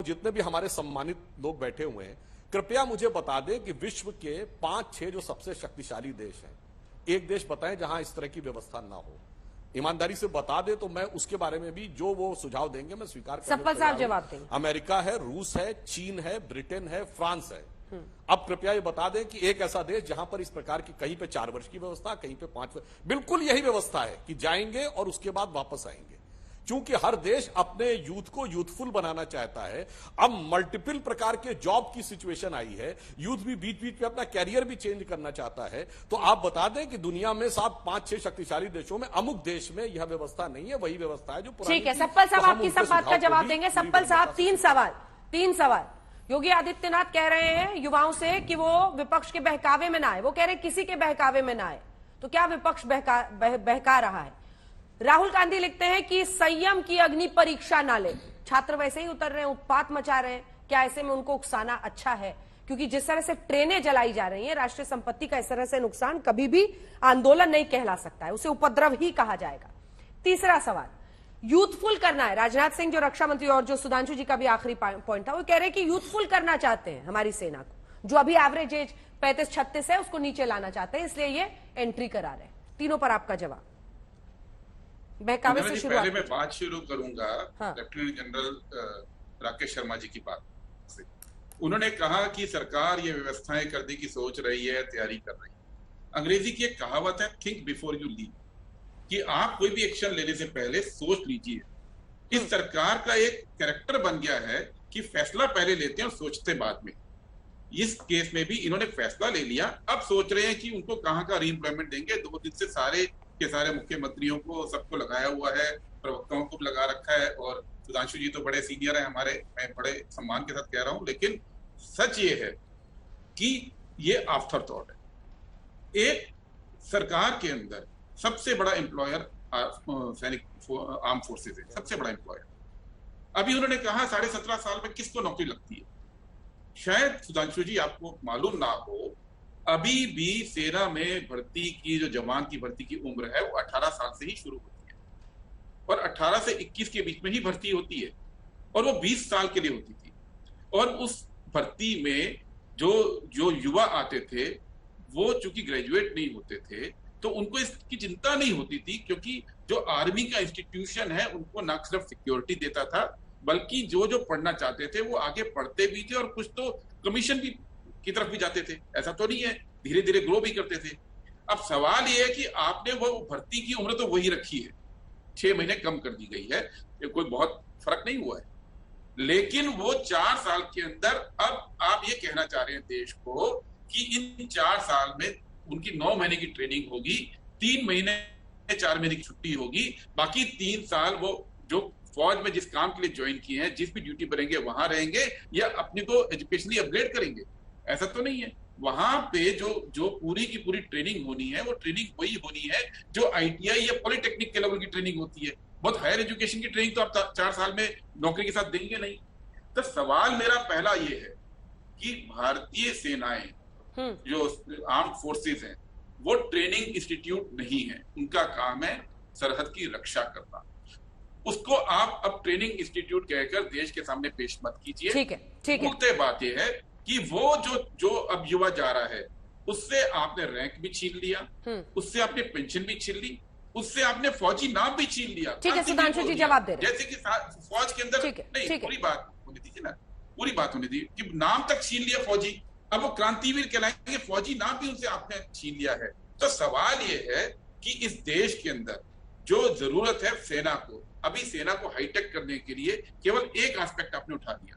जितने भी हमारे सम्मानित लोग बैठे हुए हैं, कृपया मुझे बता दें कि विश्व के 5-6 जो सबसे शक्तिशाली देश हैं, एक देश बताएं जहां इस तरह की व्यवस्था ना हो। ईमानदारी से बता दे तो मैं उसके बारे में भी जो वो सुझाव देंगे मैं स्वीकार करने सप्पल साहब जवाब देंगे। अमेरिका है, रूस है, चीन है, ब्रिटेन है, फ्रांस है। अब कृपया ये बता दें कि एक ऐसा देश जहां पर इस प्रकार की कहीं पे 4 वर्ष की व्यवस्था, कहीं पे 5 वर्ष, बिल्कुल यही व्यवस्था है कि जाएंगे और उसके बाद वापस आएंगे। क्योंकि हर देश अपने यूथ को यूथफुल बनाना चाहता है। अब मल्टीपल प्रकार के जॉब की सिचुएशन आई है, यूथ भी बीच बीच में अपना कैरियर भी चेंज करना चाहता है। तो आप बता दें कि दुनिया में साहब 5-6 शक्तिशाली देशों में अमुक देश में यह व्यवस्था नहीं है, वही व्यवस्था है जो ठीक है। सप्पल साहब आपकी सब बात का जवाब देंगे। सप्पल साहब, 3 सवाल। योगी आदित्यनाथ कह रहे हैं युवाओं से कि वो विपक्ष के बहकावे में ना आए। वो कह रहे हैं किसी के बहकावे में ना आए। तो क्या विपक्ष बहका रहा है? राहुल गांधी लिखते हैं कि संयम की अग्नि परीक्षा ना ले। छात्र वैसे ही उतर रहे हैं, उत्पात मचा रहे हैं। क्या ऐसे में उनको उकसाना अच्छा है? क्योंकि जिस तरह से ट्रेनें जलाई जा रही हैं, राष्ट्रीय संपत्ति का इस तरह से नुकसान कभी भी आंदोलन नहीं कहला सकता है, उसे उपद्रव ही कहा जाएगा। तीसरा सवाल, यूथफुल करना है। राजनाथ सिंह जो रक्षा मंत्री और जो सुधांशु जी का भी आखिरी पॉइंट था, वो कह रहे हैं कि यूथफुल करना चाहते हैं हमारी सेना को, जो अभी एवरेज एज 35-36 है उसको नीचे लाना चाहते हैं, इसलिए ये एंट्री करा रहे हैं। तीनों पर आपका जवाब। बहकावे से शुरुआत। पहले मैं बात शुरू करूंगा हाँ। लेफ्टिनेंट जनरल राकेश शर्मा जी की बात से। उन्होंने कहा कि सरकार ये व्यवस्थाएं करने की सोच रही है, तैयारी कर रही है। अंग्रेजी की एक कहावत है, थिंक बिफोर यू लीव, कि आप कोई भी एक्शन लेने से पहले सोच लीजिए। इस सरकार का एक कैरेक्टर बन गया है कि फैसला पहले लेते हैं और सोचते बाद में। इस केस में भी इन्होंने फैसला ले लिया, अब सोच रहे हैं कि उनको कहां का रीएम्प्लॉयमेंट देंगे। 2 दिन से सारे के सारे मुख्यमंत्रियों को, सबको लगाया हुआ है, प्रवक्ताओं को लगा रखा है। और सुधांशु जी तो बड़े सीनियर है हमारे, मैं बड़े सम्मान के साथ कह रहा हूं, लेकिन सच ये है कि ये आफ्टर थॉट है। एक सरकार के अंदर सबसे बड़ा एम्प्लॉयर सैनिक आर्म फोर्सेज है, सबसे बड़ा एम्प्लॉयर। अभी उन्होंने कहा 17.5 साल में किसको नौकरी लगती है। शायद सुधांशु जी आपको मालूम ना हो, अभी भी सेना में भर्ती की जो जवान की भर्ती की उम्र है वो 18 साल से ही शुरू होती है और 18 से 21 के बीच में ही भर्ती होती है, और वो 20 साल के लिए होती थी। और उस भर्ती में जो युवा आते थे वो चूंकि ग्रेजुएट नहीं होते थे, तो उनको इसकी चिंता नहीं होती थी, क्योंकि जो आर्मी का इंस्टीट्यूशन है उनको ना सिर्फ सिक्योरिटी देता था, बल्कि जो पढ़ना चाहते थे वो आगे पढ़ते भी थे और कुछ तो कमीशन भी की तरफ भी जाते थे। ऐसा तो नहीं है, धीरे धीरे ग्रो भी करते थे। अब सवाल ये है कि आपने वो भर्ती की उम्र तो वही रखी है, 6 महीने कम कर दी गई है, कोई बहुत फर्क नहीं हुआ है। लेकिन वो 4 साल के अंदर अब आप ये कहना चाह रहे हैं देश को कि इन 4 साल में उनकी 9 महीने की ट्रेनिंग होगी, 3 महीने 4 महीने की छुट्टी होगी, बाकी 3 साल वो जो फौज में जिस काम के लिए ज्वाइन किए हैं, जिस भी ड्यूटी पर रहेंगे वहां रहेंगे या अपने को एजुकेशनली अपग्रेड करेंगे। ऐसा तो नहीं है। वहां पे जो पूरी की पूरी ट्रेनिंग होनी है वो ट्रेनिंग वही होनी है जो ITI या पॉलिटेक्निक के लेवल की ट्रेनिंग होती है। बहुत हायर एजुकेशन की ट्रेनिंग तो आप 4 साल में नौकरी के साथ देंगे नहीं। तो सवाल मेरा पहला ये है कि भारतीय सेनाएं जो आर्म फोर्सेस हैं वो ट्रेनिंग इंस्टीट्यूट नहीं है, उनका काम है सरहद की रक्षा करना। उसको आप अब ट्रेनिंग इंस्टीट्यूट कहकर देश के सामने पेश मत कीजिए। ठीक है। बोलते बात यह है कि वो जो अब युवा जा रहा है उससे आपने रैंक भी छीन लिया, उससे आपने पेंशन भी छीन ली, उससे आपने फौजी नाम भी छीन लिया। ठीक है, सुधांशु जी जवाब दे रहे हैं। जैसे कि फौज के अंदर नहीं, पूरी बात होने दीजिए ना, पूरी बात होने दीजिए कि नाम तक छीन लिया फौजी, अब वो क्रांतिवीर कहलाएंगे, फौजी नाम भी उनसे आपने छीन लिया है। तो सवाल ये है कि इस देश के अंदर जो जरूरत है सेना को, अभी सेना को हाईटेक करने के लिए केवल एक एस्पेक्ट आपने उठा दिया।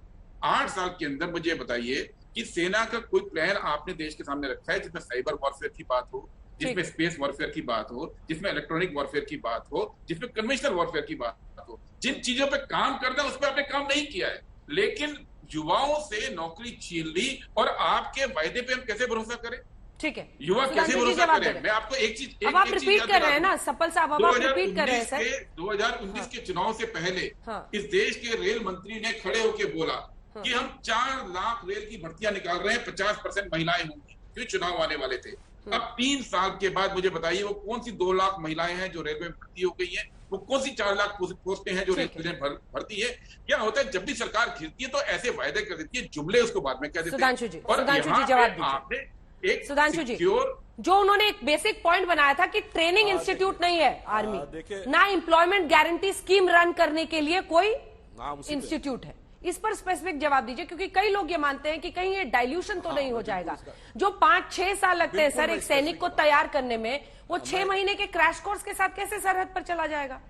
8 साल के अंदर मुझे बताइए कि सेना का कोई प्लान आपने देश के सामने रखा है जिसमें साइबर वॉरफेयर की बात हो, जिसमें स्पेस वॉरफेयर की बात हो, जिसमें इलेक्ट्रॉनिक वॉरफेयर की बात हो, जिसमें कन्वेंशनल वॉरफेयर की बात हो। जिन चीजों पे काम करना है उस पर आपने काम नहीं किया है, लेकिन युवाओं से नौकरी छीन ली। और आपके वायदे पे हम कैसे भरोसा करें? ठीक है, युवा कैसे भरोसा करें? मैं आपको एक चीज अब आप रिपीट कर रहे हैं ना सप्पल साहब, अब आप रिपीट कर रहे हैं सर। 2019 के चुनाव से पहले इस देश के रेल मंत्री ने खड़े होकर बोला कि हम 4 लाख रेल की भर्तियां निकाल रहे हैं, 50% महिलाएं होंगी, क्योंकि चुनाव आने वाले थे। अब 3 साल के बाद मुझे बताइए वो कौन सी 2 लाख महिलाएं हैं जो रेलवे में भर्ती हो गई हैं? वो कौन सी 4 लाख पोस्टें हैं जो ठीक है। रेलवे भरती है? क्या होता है जब भी सरकार घिरती है तो ऐसे वायदे कर देती है, जुमले उसको बाद में कह देते हैं। सुधांशु जी, और सुधांशु जी यहाँ जवाब पे दीजिए। आपने एक सुधांशु जी, सिक्योर जो उन्होंने एक बेसिक पॉइंट बनाया था कि ट्रेनिंग इंस्टीट्यूट नहीं है आर्मी, देखिए- ना एम्प्लॉयमेंट गारंटी स्कीम रन करने के लिए कोई नाम उसी पे- इंस्टीट्यूट है। इस पर स्पेसिफिक जवाब दीजिए, क्योंकि कई लोग ये मानते हैं कि कहीं ये डाइल्यूशन तो नहीं हो जाएगा। जो 5-6 साल लगते हैं बिल्कुल सर मैं एक सैनिक को specific तैयार करने में, वो 6 महीने के क्रैश कोर्स के साथ कैसे सरहद पर चला जाएगा?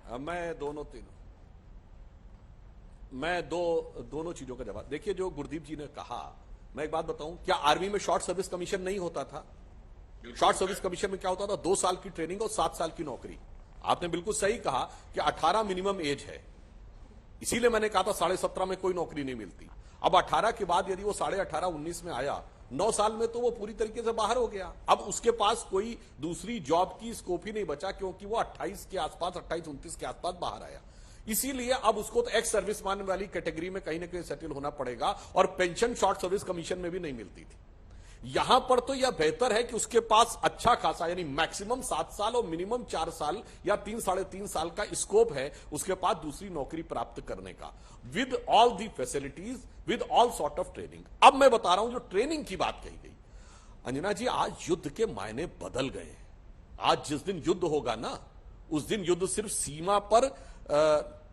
मैं दोनों चीजों का जवाब। देखिए, जो गुरदीप जी ने कहा, मैं एक बात बताऊं, क्या आर्मी में शॉर्ट सर्विस कमीशन नहीं होता था? शॉर्ट सर्विस कमीशन में क्या होता था? 2 साल की ट्रेनिंग और 7 साल की नौकरी। आपने बिल्कुल सही कहा कि 18 मिनिमम एज है, इसीलिए मैंने कहा था 17.5 में कोई नौकरी नहीं मिलती। अब 18 के बाद यदि वो 18.5 19 में आया, 9 साल में तो वो पूरी तरीके से बाहर हो गया। अब उसके पास कोई दूसरी जॉब की स्कोप ही नहीं बचा, क्योंकि वो 28 के आसपास, 28-29 के आसपास बाहर आया। इसीलिए अब उसको तो एक्स सर्विसमैन वाली कैटेगरी में कहीं ना कहीं सेटल होना पड़ेगा, और पेंशन शॉर्ट सर्विस कमीशन में भी नहीं मिलती थी। यहां पर तो यह बेहतर है कि उसके पास अच्छा खासा, यानी मैक्सिमम 7 साल और मिनिमम 4 साल या 3-3.5 साल का स्कोप है उसके पास दूसरी नौकरी प्राप्त करने का, with all the facilities, with all sort of training. अब मैं बता रहा हूं, जो ट्रेनिंग की बात कही गई, अंजना जी, आज युद्ध के मायने बदल गए हैं। आज जिस दिन युद्ध होगा ना, उस दिन युद्ध सिर्फ सीमा पर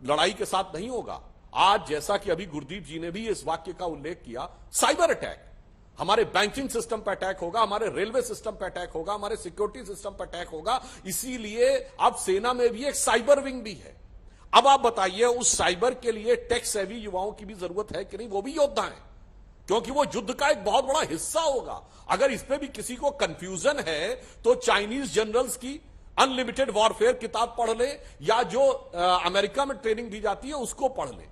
लड़ाई के साथ नहीं होगा। आज जैसा कि अभी गुरदीप जी ने भी इस वाक्य का उल्लेख किया, साइबर अटैक, हमारे बैंकिंग सिस्टम पर अटैक होगा, हमारे रेलवे सिस्टम पर अटैक होगा, हमारे सिक्योरिटी सिस्टम पर अटैक होगा। इसीलिए अब सेना में भी एक साइबर विंग भी है। अब आप बताइए, उस साइबर के लिए टेक सेवी युवाओं की भी जरूरत है कि नहीं? वो भी योद्धा हैं, क्योंकि वो युद्ध का एक बहुत बड़ा हिस्सा होगा। अगर इसमें भी किसी को कंफ्यूजन है तो चाइनीज जनरल्स की अनलिमिटेड वॉरफेयर किताब पढ़ ले, या जो अमेरिका में ट्रेनिंग दी जाती है उसको पढ़ ले।